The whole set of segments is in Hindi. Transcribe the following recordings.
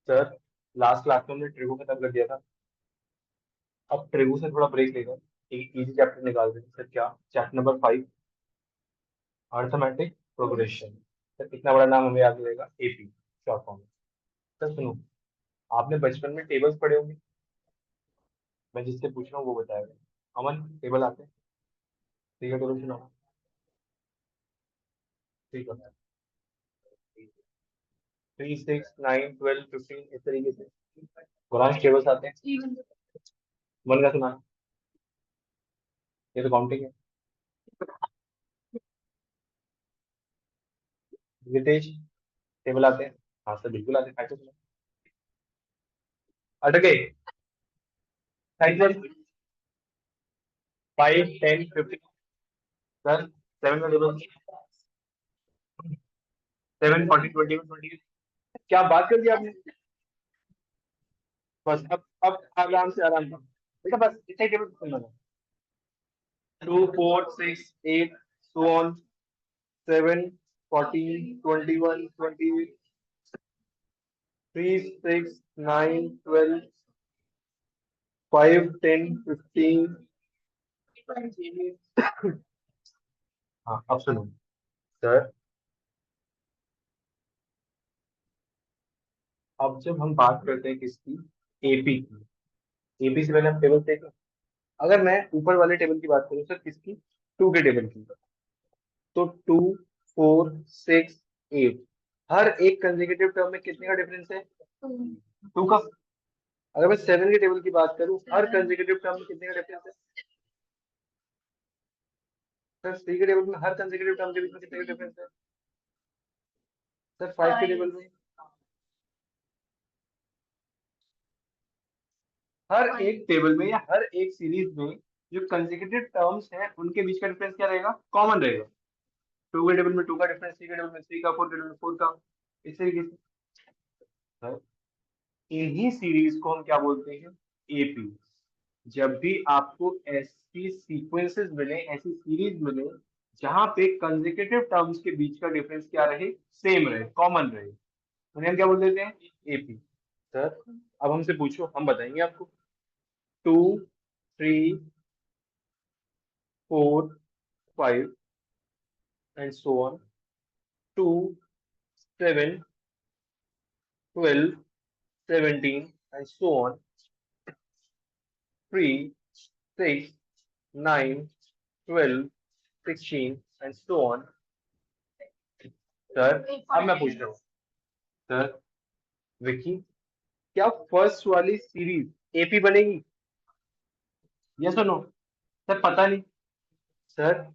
सर लास्ट क्लास में हमने ट्रिगो खत्म कर दिया था। अब ट्रिगो से थोड़ा ब्रेक लेकर एक इजी चैप्टर निकाल देंगे सर। क्या chapter number 5, arithmetic progression. Sir इतना बड़ा नाम हमें याद रहेगा, एपी शॉर्ट फॉर्म। सर सुनो, आपने बचपन में टेबल्स पढ़े होंगे। मैं जिससे पूछ रहा हूँ वो बताएगा। अमन, टेबल आते हैं? ठीक है, टेबल सुनाओ। ठीक है, 3, 6, 9, 12, 15 इस तरीके से ब्रांच टेबल्स आते हैं। मन का सुना, ये तो काउंटिंग है। रितेश, टेबल आते हैं? हाँ सर बिल्कुल आते हैं, काहे को सुना। अटके, साइड सर। 5, 10, 15। सर 7 का टेबल। 7, 40, 21, 20। क्या बात कर दी आपने। बस अब आराम से, आराम से बेटा, बस इतना ही टेबल सुनना था। 2, 4, 6, 8 सो ऑन। 7, 14, 21, 20। 3, 6, 9, 12। 5, 10, 15। हाँ अब सुनो सर। अब जब हम बात करते हैं किसकी, एपी की। एपी से पहले हम टेबल देखें। अगर मैं ऊपर वाले टेबल की बात करूं सर, किसकी, टू के टेबल की। तो 2, 4, 6, 8, हर एक कंसेक्यूटिव टर्म में कितने का डिफरेंस है, 2 का। अगर मैं 7 के टेबल की बात करूं, हर कंसेक्यूटिव टर्म में कितने का डिफरेंस है। सर 3 के टेबल में हर कंसेक्यूटिव टर्म के बीच में कितने का डिफरेंस है। सर 5 के टेबल में हर एक टेबल में या हर एक सीरीज में जो कंसेक्यूटिव टर्म्स हैं उनके बीच का डिफरेंस क्या रहेगा, कॉमन रहेगा। 2 के टेबल में 2 का डिफरेंस, 3 के टेबल में 3 का, 4 के टेबल में 4 का, इस तरीके से। सर इन्हीं सीरीज को हम क्या बोलते हैं, एपी। जब भी आपको ऐसी सीक्वेंसेस मिले, ऐसी सीरीज मिले जहां पे कंसेक्यूटिव टर्म्स के बीच का डिफरेंस क्या रहे, सेम रहे, कॉमन रहे, उन्हें हम क्या बोल देते हैं, एपी। सर अब हमसे पूछो, हम बताएंगे आपको। 2, 3, 4, 5 and so on. 2, 7, 12, 17 and so on. 3, 6, 9, 12, 16 and so on. Sir अब मैं पूछ रहा हूँ सर, विकी, क्या फर्स्ट वाली सीरीज एपी बनेगी, यस और नो। सर पता नहीं। सर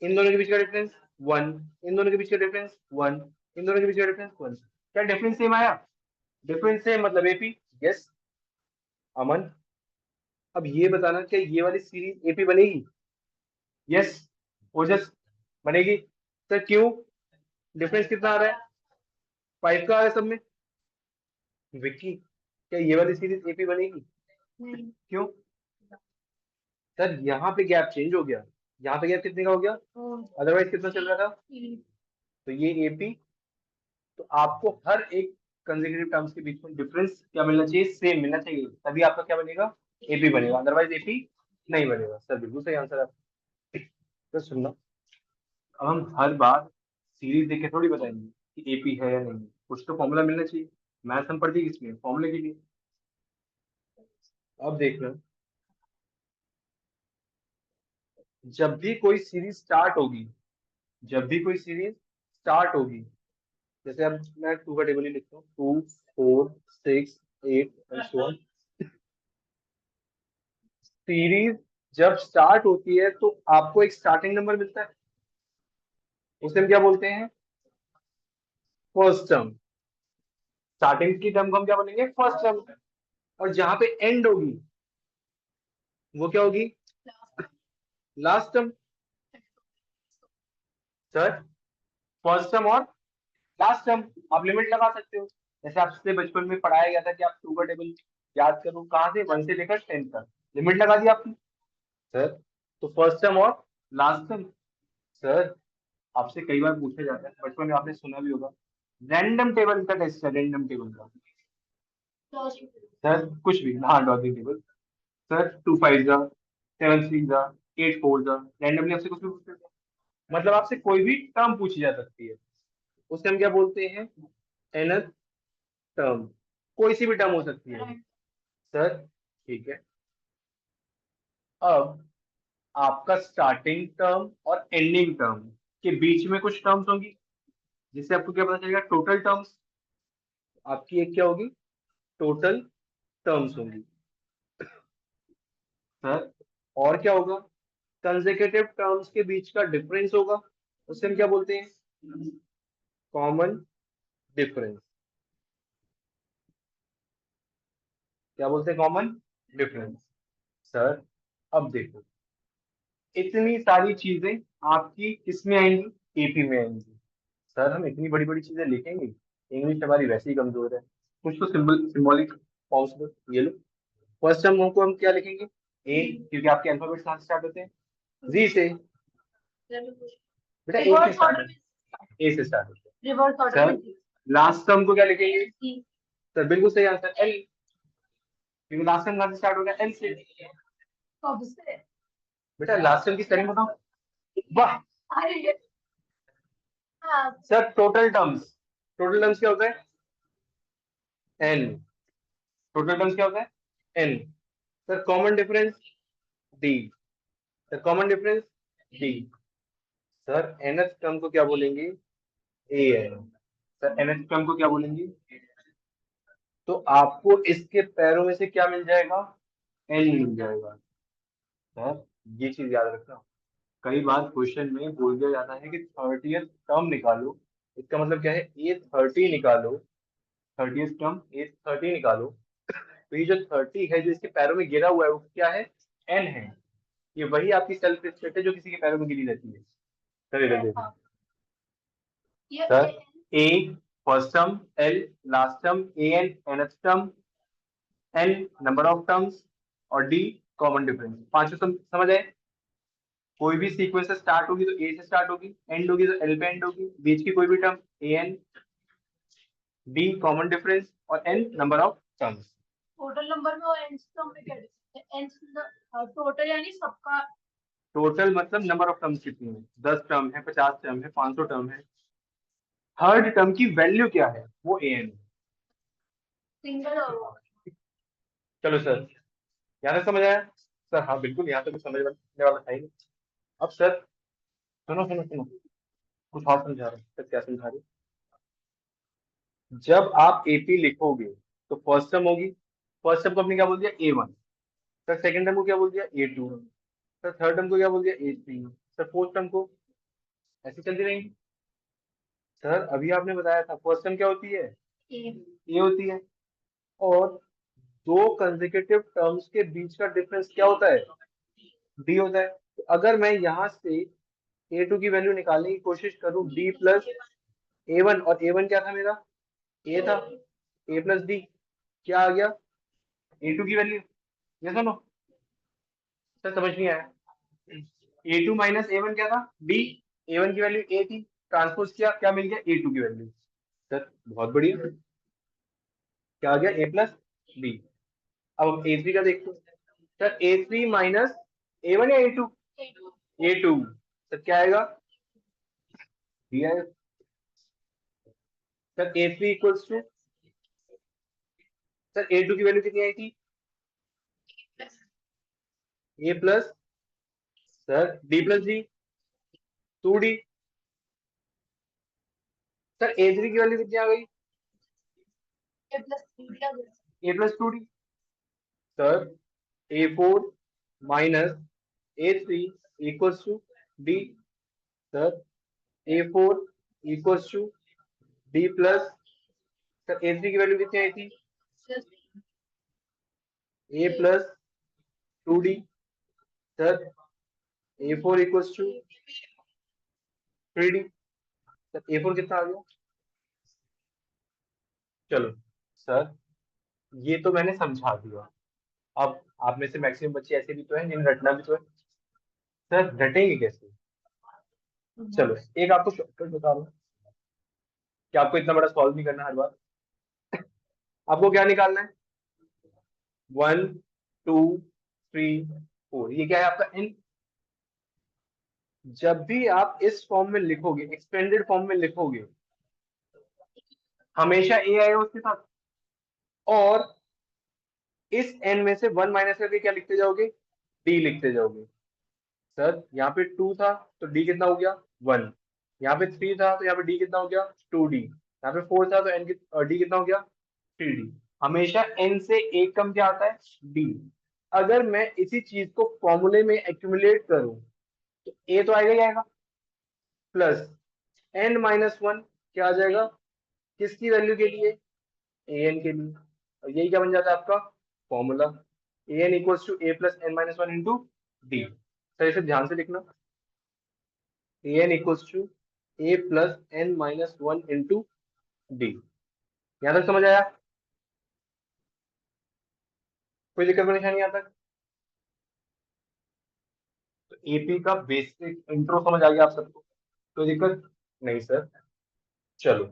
इन दोनों के बीच का डिफरेंस 1, इन दोनों के बीच का डिफरेंस 1, इन दोनों के बीच का डिफरेंस 1। क्या डिफरेंस सेम आया, डिफरेंस सेम मतलब एपी, यस। अमन, अब ये बताना, क्या ये वाली सीरीज एपी बनेगी, यस, ओजस, बनेगी। सर क्यों, डिफरेंस कितना आ रहा है, 5 का आ रहा है सब में। विक्की, क्या ये वाली सीरीज एपी बनेगी, क्यों। सर यहाँ पे गैप चेंज हो गया, यहाँ पे गैप कितने का हो गया, अदरवाइज कितना चल रहा था, तो ये एपी। तो आपको हर एक कंसेक्यूटिव टर्म्स के बीच में डिफरेंस क्या मिलना चाहिए, सेम मिलना चाहिए, तभी आपका क्या बनेगा, एपी बनेगा, अदरवाइज एपी नहीं बनेगा। सर बिल्कुल सही आंसर आप। तो सुनना, अब हम हर बार सीरीज देख के थोड़ी बताएंगे कि एपी है या नहीं, कुछ तो फॉर्मूला मिलना चाहिए। मैथ हम पढ़ते किसमें, फॉर्मूले के लिए। अब देखना, जब भी कोई सीरीज स्टार्ट होगी, जब भी कोई सीरीज स्टार्ट होगी, जैसे अब मैं 2 का टेबल ही लिखता हूँ, 2, 4, 6, 8 एंड सो ऑन। सीरीज जब स्टार्ट होती है तो आपको एक स्टार्टिंग नंबर मिलता है, उसे हम क्या बोलते हैं, फर्स्ट टर्म। स्टार्टिंग की टर्म को हम क्या बोलेंगे, फर्स्ट टर्म। और जहां पे एंड होगी वो क्या होगी, last term. Sir first term और लास्ट टर्म, आप लिमिट लगा सकते हो। जैसे आपसे बचपन में पढ़ाया गया था कि आप 2 का टेबल याद करो, कहाँ से, 1 से लेकर 10 तक, लिमिट लगा दी आपने। सर तो फर्स्ट टर्म और लास्ट टर्म। सर आपसे कई बार पूछा जाता है, बचपन में आपने सुना भी होगा, रैंडम टेबल का टेस्ट है, रैंडम टेबल का। सर कुछ भी, हाँ लॉजिक टेबल। सर 2 5 जा, 7 3 जा, 8 4 जा, रैंडमली आपसे कुछ भी पूछ सकते हैं। मतलब आपसे कोई भी टर्म पूछी जा सकती है, उसे हम क्या बोलते हैं? nth term. कोई सी भी टर्म हो सकती है सर। ठीक है। अब आपका स्टार्टिंग टर्म और एंडिंग टर्म के बीच में कुछ टर्म्स होंगी, जिससे आपको क्या पता चलेगा? Total terms. आपकी एक क्या होगी? टोटल टर्म्स होंगी सर। और क्या होगा? कंसेक्यूटिव टर्म्स के बीच का डिफरेंस होगा, उसे हम क्या बोलते हैं? Common difference. क्या बोलते हैं? Common difference. सर अब देखो, इतनी सारी चीजें आपकी किसमें आएंगी? एपी में आएंगी। सर हम इतनी बड़ी बड़ी चीजें लिखेंगे? इंग्लिश हमारी वैसे ही कमजोर है। कुछ तो सिंबल सिंबॉलिक फॉर्म्स में ये लो। फर्स्ट टर्म को हम क्या लिखेंगे? ए, क्योंकि आपके अल्फाबेट कहाँ से स्टार्ट होते हैं? जी से। बेटा ए से स्टार्ट होते, ए से स्टार्ट होते हैं सर। लास्ट टर्म को क्या लिखेंगे? सर बिल्कुल सही आंसर, एल। क्योंकि लास्ट टर्म कहाँ से स्टार्ट होगा? एल से। बेटा लास्ट टर्म की स्पेलिंग बताओ। वाह sir, total terms. Total terms क्या होता है? एन। टोटल टर्म्स क्या होता है? N. Sir common difference? D. Sir common difference? D. Sir nth term को क्या बोलेंगे? A n. Sir nth term को क्या बोलेंगे? तो आपको इसके पैरों में से क्या मिल जाएगा? एन मिल जाएगा सर। ये चीज याद रखना। कई बार क्वेश्चन में बोल दिया जाता है कि 30th टर्म निकालो। इसका मतलब क्या है? ए 30 निकालो। 30th टर्म ए 30 निकालो। तो ये जो 30 है जो इसके पैरों में गिरा हुआ है, वो क्या है? एन है। ये वही आपकी सेल्फ रिस्पेक्ट है जो किसी के पैरों में गिरी रहती है। सर इधर देखो। Sir a first term, l last term, a n nth term, n number of terms, और डी कॉमन डिफरेंस। पांचों समझ आए? कोई भी सीक्वेंस से स्टार्ट होगी तो ए से स्टार्ट होगी, एंड होगी तो एल पे एंड होगी। बीच की कोई भी term a n, d common difference, और n number of terms. Total number में और एंड्स टर्म में क्या डिफरेंस है? एंड्स टोटल यानी सबका। टोटल मतलब नंबर ऑफ टर्म्स कितनी है? 10 टर्म है, 50 टर्म है, 500 टर्म है। थर्ड टर्म की वैल्यू क्या है? वो ए एन। सिंगल और चलो सर, यहाँ तक समझ आया? सर हाँ बिल्कुल, यहाँ तक तो समझने वाला था ही नहीं। अब सर सुनो सुनो सुनो, कुछ और समझा रहा हूँ। सर क्या समझा रहे? जब आप एपी लिखोगे तो फर्स्ट टर्म होगी। फर्स्ट टर्म को आपने क्या बोल दिया? ए वन। सर सेकंड टर्म को क्या बोल दिया? ए टू। सर थर्ड टर्म को क्या बोल दिया? ए थ्री। सर फोर्थ टर्म को। ऐसे चलती रहेंगी। सर अभी आपने बताया था फर्स्ट टर्म क्या होती है? ए होती है। और दो कंसेक्यूटिव टर्म्स के बीच का डिफरेंस क्या होता है? डी होता है। तो अगर मैं यहाँ से ए टू की वैल्यू निकालने की कोशिश करूँ, डी प्लस ए वन, और ए वन क्या था मेरा? ए था। ए प्लस डी क्या आ गया? ए टू की वैल्यू। ये सुनो, सर समझ नहीं आया। A two minus a one क्या था? डी। ए वन की वैल्यू ए थी, ट्रांसपोज किया, क्या मिल गया? ए टू की वैल्यू। सर बहुत बढ़िया। क्या आ गया? A plus b. अब हम ए थ्री का देखते हैं। Sir a three minus a one या a two? A two. Sir क्या आएगा? बी आएगा। Sir a three equals to, sir a two की वैल्यू कितनी आई थी? A plus, sir d plus d, 2D। Sir a three की वैल्यू कितनी आ गई? A plus 2D। Sir a four minus a three equals to d. Sir a four equals to d plus, sir a three की वैल्यू कितनी आई थी? A plus 2D। Sir a four equals to 3D। Sir a four कितना आ गया? चलो सर, ये तो मैंने समझा दिया। अब आप में से मैक्सिमम बच्चे ऐसे भी तो हैं जिन्हें रटना भी तो है। सर रटेंगे कैसे? चलो एक आपको शॉर्टकट बता रहा हूँ कि आपको इतना बड़ा सॉल्व नहीं करना हर बार। आपको क्या निकालना है? 1 2 3 4, ये क्या है आपका n। जब भी आप इस फॉर्म में लिखोगे, एक्सपेंडेड फॉर्म में लिखोगे, हमेशा a आएगा उसके साथ, और इस n में से 1 माइनस करके क्या लिखते जाओगे, d लिखते जाओगे। सर यहाँ पे 2 था तो d कितना हो गया 1, यहाँ पे 3 था तो यहाँ पे d कितना हो गया 2d, यहाँ पे 4 था तो d कितना हो गया 3d। हमेशा n से एक कम क्या आता है, d। अगर मैं इसी चीज को फॉर्मूले में एक्यूमुलेट करूं तो a तो आएगा ही आएगा, प्लस n माइनस वन क्या आ जाएगा, किसकी वैल्यू के लिए, an के लिए। और यही क्या बन जाता है आपका formula, an equals to a plus n minus one into d. Sir इसे ध्यान से लिखना, an equals to a plus n minus one into d. यहां तक समझ आया, कोई दिक्कत परेशानी यहाँ तक। तो एपी का बेसिक इंट्रो समझ आ गया आप सबको, कोई दिक्कत नहीं सर। चलो,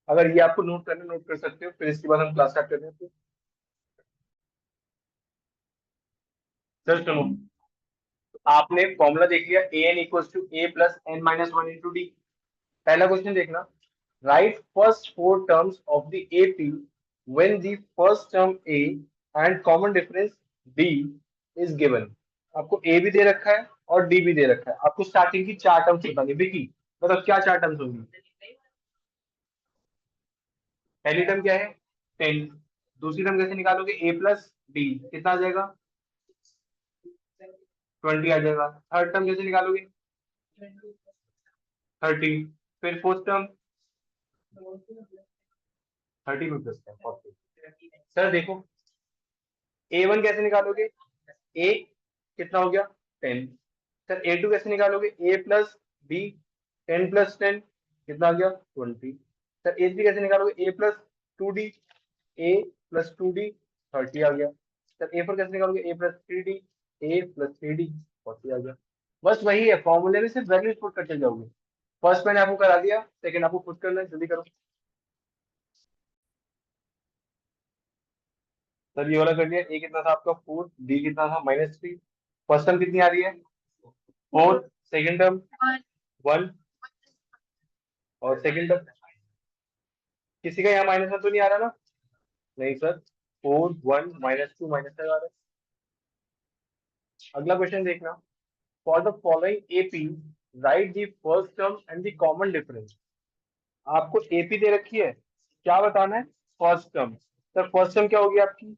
अगर ये आपको नोट करना नोट कर सकते हो, फिर इसके बाद हम क्लास स्टार्ट करते हैं। सर सुनो, आपने फॉर्मूला देख लिया, a n equals to a plus n minus one into d. पहला क्वेश्चन देखना, write first four terms of the AP when the first term a and common difference d is given. आपको ए भी दे रखा है और डी भी दे रखा है, आपको स्टार्टिंग की चार टर्म्स बतानी बिकी, मतलब क्या चार टर्म्स होंगी। पहली टर्म क्या है 10, दूसरी टर्म कैसे निकालोगे, ए प्लस डी कितना आ जाएगा 20 आ जाएगा, थर्ड टर्म कैसे निकालोगे 30, फिर फोर्थ टर्म 30 में प्लस 40। सर देखो, ए वन कैसे निकालोगे, ए कितना हो गया 10। सर ए टू कैसे निकालोगे, ए प्लस बी 10 प्लस 10 कितना आ गया 20। सर ए थ्री कैसे निकालोगे, ए प्लस टू डी, ए प्लस टू डी 30 आ गया। सर ए फोर कैसे निकालोगे, ए प्लस थ्री डी, ए प्लस थ्री डी 40 आ गया। बस वही है, फॉर्मूले में सिर्फ वैल्यूज पुट करते जाओगे। फर्स्ट मैंने आपको करा दिया, सेकंड आपको पुट करना है, जल्दी करो। सर ये वाला कर लिया, ए कितना था आपका 4, डी कितना था -3, फर्स्ट टर्म कितनी आ रही है 4, सेकंड टर्म 1, और सेकंड टर्म किसी का यहाँ -1 तो नहीं आ रहा ना, नहीं सर 4 1 -2 -5 आ रहा है। अगला क्वेश्चन देखना, for the following AP right the first term and the common difference. आपको एपी दे रखी है, क्या बताना है first term. Sir first term क्या होगी आपकी,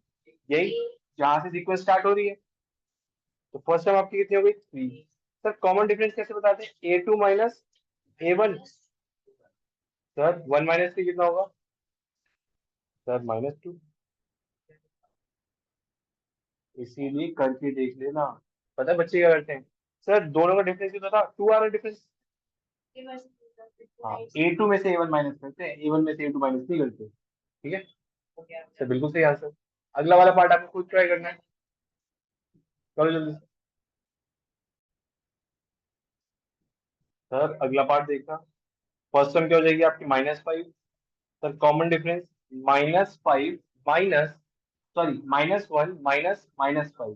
यही जहां से सीक्वेंस स्टार्ट हो रही है, तो फर्स्ट टर्म आपकी कितनी हो गई 3। सर कॉमन डिफरेंस कैसे बताते हैं, a two minus a one. Sir 1 -3 कितना होगा, सर -2। इसीलिए करके देख लेना, पता है बच्चे क्या करते हैं, सर दोनों का डिफरेंस कितना था 2 आ रहा डिफरेंस। हाँ, ए टू में से ए वन माइनस करते हैं, ए वन में से ए टू माइनस नहीं करते, ठीक है। सर बिल्कुल सही आंसर। अगला वाला पार्ट आपको खुद ट्राई करना है, करो जल्दी से। सर अगला पार्ट देखना, फर्स्ट टर्म क्या हो जाएगी आपकी -5। Sir common difference -5 minus, sorry -1 minus -5,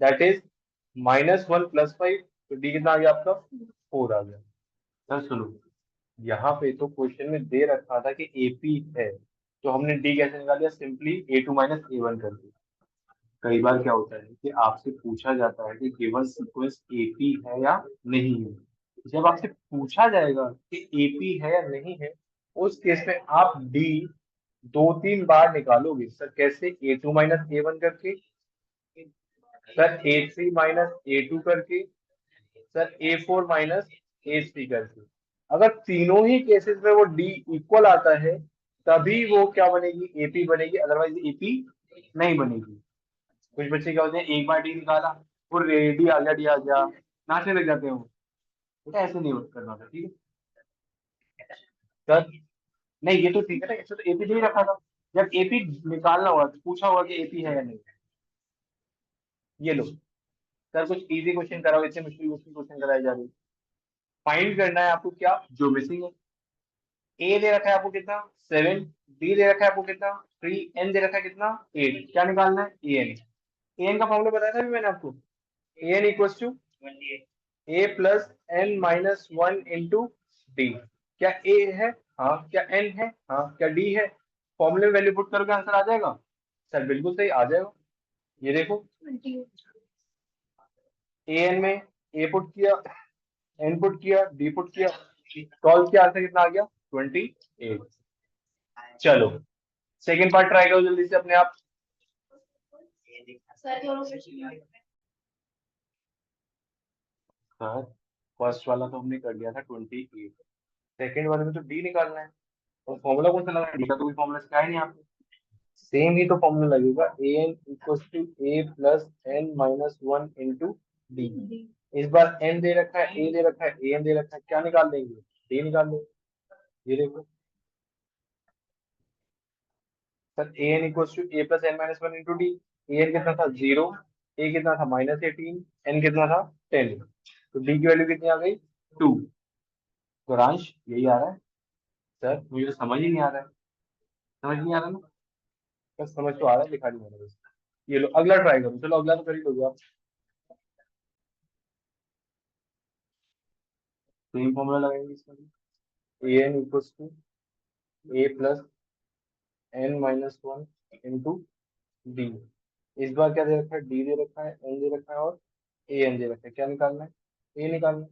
that is -1 plus 5, तो डी कितना आ गया आपका 4 आ गया। सर सुनो, यहाँ पे तो क्वेश्चन में दे रखा था कि एपी है, तो हमने डी कैसे निकाल लिया, simply a two minus a one कर दिया। कई बार क्या होता है कि आपसे पूछा जाता है कि गिवन सीक्वेंस एपी है या नहीं है। जब आपसे पूछा जाएगा कि एपी है या नहीं है, उस केस में आप डी दो तीन बार निकालोगे। सर कैसे, a two minus a one करके, sir a three minus a two करके, sir a four minus a three करके। अगर तीनों ही केसेस में वो डी इक्वल आता है, तभी वो क्या बनेगी, एपी बनेगी, अदरवाइज एपी नहीं बनेगी। कुछ बच्चे क्या होते हैं, एक बार डी निकाला वो डी आ गया, डी आ गया, नाचने लग जाते हैं वो। बेटा ऐसे नहीं करना होता, ठीक है सर। नहीं ये तो ठीक है ना, इससे तो एपी नहीं रखा था। जब एपी निकालना होगा तो पूछा होगा कि एपी है या नहीं। ये लो सर, कुछ इजी क्वेश्चन कराओ, इतने मुश्किल मुश्किल क्वेश्चन कराए जा रहे हैं। फाइंड करना है आपको क्या, जो मिसिंग है। ए दे रखा है आपको कितना 7, डी दे रखा है आपको कितना 3, एन दे रखा है कितना 8। क्या निकालना है ए एन। ए एन का फॉर्मूला बताया था अभी मैंने आपको, a n equals to a plus n minus one into d. क्या ए है, हाँ। क्या एन है, हाँ। क्या डी है। फॉर्मूले में वैल्यू पुट करोगे आंसर आ जाएगा। सर बिल्कुल सही आ जाएगा। ये देखो 28। ए एन में ए पुट किया, एन पुट किया, डी पुट किया, सॉल्व किया, आंसर कितना आ गया 28। चलो सेकेंड पार्ट ट्राई करो जल्दी से अपने आप। सर दोनों क्वेश्चन सर फर्स्ट वाला तो हमने कर लिया था 28, सेकेंड वाले में तो डी निकालना है। और फॉर्मूला कौन सा लगा है? डी का तो कोई फॉर्मूला सिखाया नहीं आपको। सेम ही तो फॉर्मूला लगेगा, a n equal to a plus n minus one into d. इस बार एन दे रखा है, ए दे रखा है, ए एन दे रखा है, क्या निकाल देंगे डी निकाल देंगे। ये देखो sir a n equal to a plus n minus one into d. A n कितना था 0, ए कितना था -18, एन कितना था 10। तो डी की वैल्यू कितनी आ गई 2। तो रांश यही आ रहा है। सर मुझे तो समझ ही नहीं आ रहा है। समझ नहीं आ रहा ना। बस समझ तो आ रहा है, लिखा नहीं मैंने बस। ये लो अगला ट्राई करो, चलो अगला तो कर ही लोगे आप। सेम फॉर्मूला लगाएंगे इसमें, a n equals to a plus n minus one into d. इस बार क्या दे रखा है, डी दे रखा है, एन दे रखा है और ए एन दे रखा है। क्या निकालना है, ए निकालना है।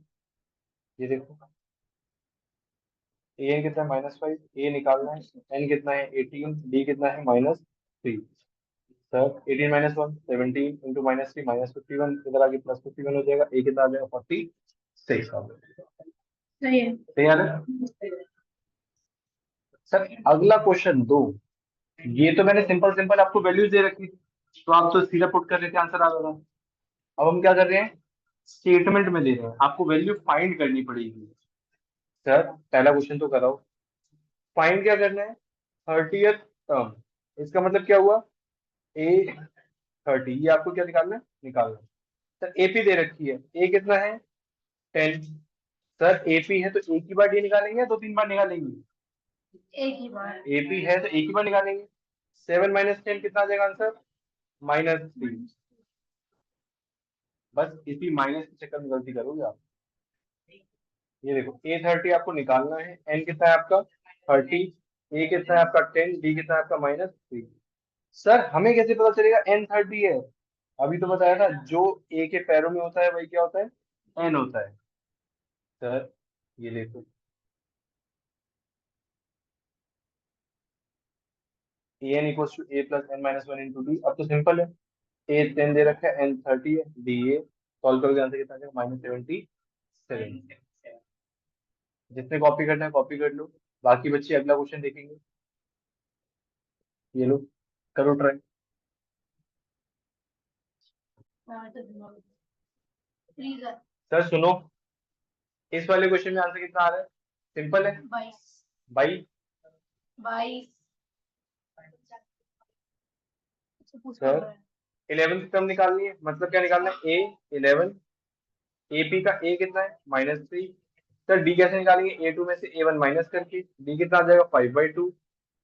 ये देखो ए एन कितना है -5, ए निकालना है। एन कितना है 18, डी कितना है -3। सर 18 माइनस वन 17 इंटू -3 -51, इधर आगे +51 हो जाएगा। ए कितना आ जाएगा 46 आ जाएगा। सही है। सही आ रहा है। सर अगला क्वेश्चन दो, ये तो मैंने सिंपल सिंपल आपको वैल्यूज दे रखी थी, तो आप तो सीधा पुट कर रहे थे आंसर आ रहा था। अब हम क्या कर रहे हैं, स्टेटमेंट में दे रहे हैं आपको वैल्यू फाइंड करनी पड़ेगी। सर पहला क्वेश्चन तो कराओ। फाइंड क्या करना है, 30th टर्म। इसका मतलब क्या हुआ, ए 30, ये आपको क्या निकालना है, निकालना है। सर एपी दे रखी है, ए कितना है 10। सर एपी है तो एक ही बार डी निकालेंगे या दो तीन बार निकालेंगे। एक ही बार। एपी है तो एक ही बार निकालेंगे। 7 माइनस 10 कितना आ जाएगा आंसर -3। बस इसी माइनस के चक्कर में गलती करोगे आप। ये देखो ए 30 आपको निकालना है, एन कितना है आपका 30, ए कितना है आपका 10, डी कितना है आपका -3। सर हमें कैसे पता चलेगा एन 30 है, अभी तो बताया था जो ए के पैरों में होता है वही क्या होता है, एन होता है। सर ये देखो a n equal to a plus n minus one into d. अब तो सिंपल है, ए 10 दे रखा है, एन 30 है, डी ए। सॉल्व करोगे आंसर कितना आ जाएगा -77। जितने कॉपी करना है कॉपी कर लो, बाकी बच्चे अगला क्वेश्चन देखेंगे। ये लो करो ट्राई। प्लीज। सर सुनो, इस वाले क्वेश्चन में आंसर कितना आ रहा है, सिंपल है 22। भाई। 22। सर 11th टर्म निकालनी है, मतलब क्या निकालना है, ए 11, एपी का ए कितना है -3। सर डी कैसे निकालेंगे, A2 में से A1 माइनस करके, डी कितना आ जाएगा 5/2,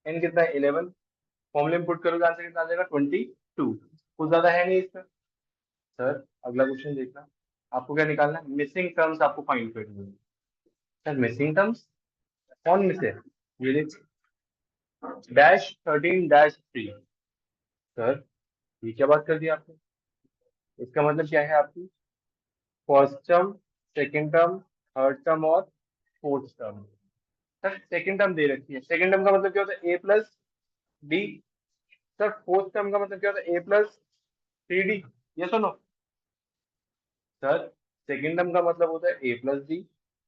एन कितना है 11। फॉर्मूले में पुट करोगे आंसर कितना आ जाएगा 22। कुछ ज्यादा है नहीं इसमें। सर अगला क्वेश्चन देखना, आपको क्या निकालना है, मिसिंग टर्म्स आपको फाइंड करनी है। सर मिसिंग टर्म्स कौन मिस है, ये देखिए -13-3। सर ये क्या बात कर दी आपने, इसका मतलब क्या है आपकी, first term, second term, third term और fourth term. Sir second term दे रखी है, सेकेंड टर्म का मतलब क्या होता है, a plus d. Sir fourth term का मतलब क्या होता है, A+3D। ये सुनो सर, सेकेंड टर्म का मतलब होता है A+D,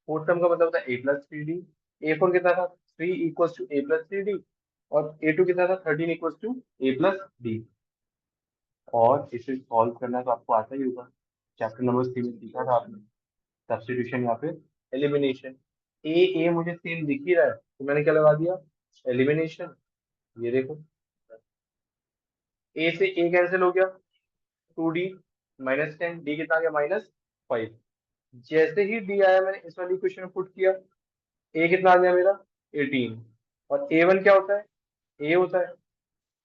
फोर्थ टर्म का मतलब होता है A+3D। A4 कितना था 3 इक्वल्स टू A+3D, और A2 कितना था 13 इक्वल्स टू A+D। और इसे सॉल्व करना तो आपको आता ही होगा, चैप्टर नंबर 3 में सीखा था आपने, सब्स्टिट्यूशन या फिर एलिमिनेशन। ए मुझे सेम दिख ही रहा है तो मैंने क्या लगा दिया, एलिमिनेशन। ये देखो ए से ए कैंसिल हो गया, 2D -10, डी कितना आ गया -5। जैसे ही डी आया मैंने इस वाली इक्वेशन में पुट किया, ए कितना आ गया मेरा 18। और A1 क्या होता है? A होता है।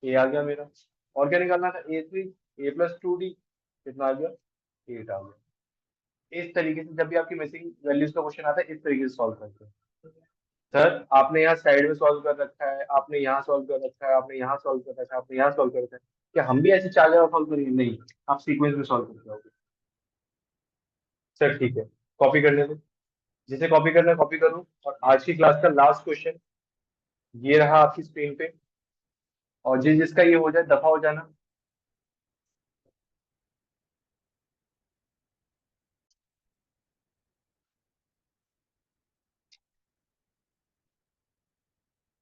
ए आ गया मेरा। और क्या निकालना था? A3। A+2D कितना आ गया? 8 आ गया। इस तरीके से जब भी आपकी मिसिंग वैल्यूज का क्वेश्चन आता है इस तरीके से सॉल्व करते हैं। सर आपने यहाँ साइड में सॉल्व कर रखा है, आपने यहाँ सॉल्व कर रखा है, आपने यहाँ सॉल्व कर रखा है, आपने यहाँ सॉल्व कर रखा है, क्या हम भी ऐसे 4 जगह सॉल्व करेंगे? नहीं, आप सीक्वेंस में सॉल्व करते रहोगे। सर ठीक है, कॉपी कर लेते। जिसे कॉपी करना है कॉपी करो। और आज की क्लास का लास्ट क्वेश्चन ये रहा आपकी स्क्रीन पे। और जिसका ये हो जाए दफा हो जाना।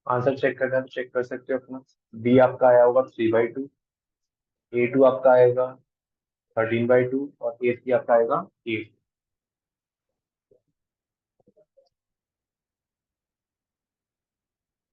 आंसर चेक करना है तो चेक कर सकते हो अपना। बी आपका आया होगा 3/2। A2 आपका आएगा 13/2 और A3 आपका आएगा 8।